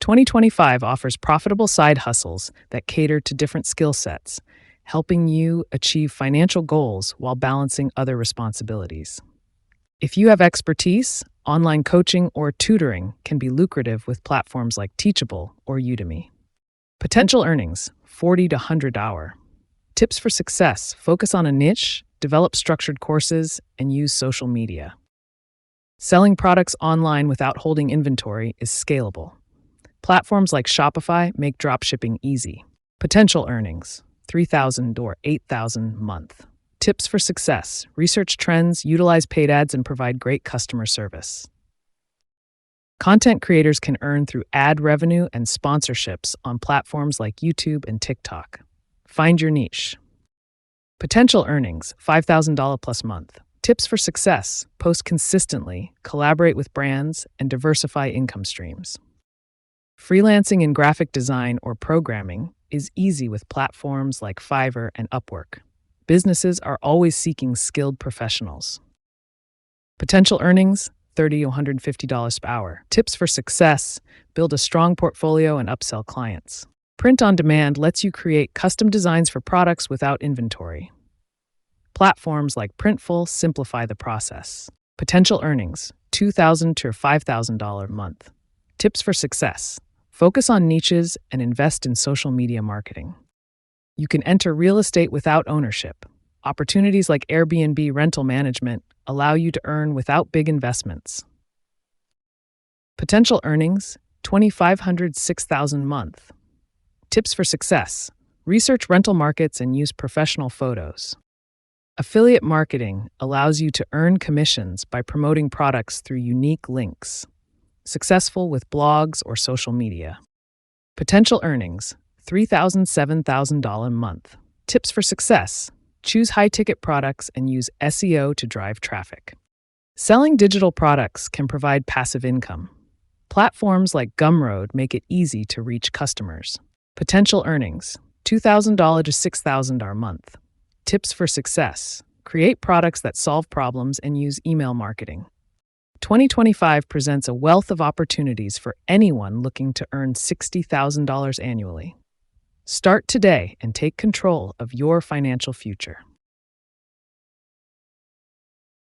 2025 offers profitable side hustles that cater to different skill sets, helping you achieve financial goals while balancing other responsibilities. If you have expertise, online coaching or tutoring can be lucrative with platforms like Teachable or Udemy. Potential earnings, 40 to 100 hour. Tips for success, focus on a niche, develop structured courses, and use social media. Selling products online without holding inventory is scalable. Platforms like Shopify make dropshipping easy. Potential earnings, 3,000 or 8,000 a month. Tips for success, research trends, utilize paid ads, and provide great customer service. Content creators can earn through ad revenue and sponsorships on platforms like YouTube and TikTok. Find your niche. Potential earnings, $5,000 plus month. Tips for success, post consistently, collaborate with brands, and diversify income streams. Freelancing in graphic design or programming is easy with platforms like Fiverr and Upwork. Businesses are always seeking skilled professionals. Potential earnings, $30 to $150 per hour. Tips for success, build a strong portfolio and upsell clients. Print on demand lets you create custom designs for products without inventory. Platforms like Printful simplify the process. Potential earnings, $2,000 to $5,000 a month. Tips for success, focus on niches and invest in social media marketing. You can enter real estate without ownership. Opportunities like Airbnb rental management allow you to earn without big investments. Potential earnings, $2,500 to $6,000 a month. Tips for success, research rental markets and use professional photos. Affiliate marketing allows you to earn commissions by promoting products through unique links. Successful with blogs or social media. Potential earnings, $3,000 to $7,000 a month. Tips for success, choose high-ticket products and use SEO to drive traffic. Selling digital products can provide passive income. Platforms like Gumroad make it easy to reach customers. Potential earnings, $2,000 to $6,000 a month. Tips for success, create products that solve problems and use email marketing. 2025 presents a wealth of opportunities for anyone looking to earn $60,000 annually. Start today and take control of your financial future.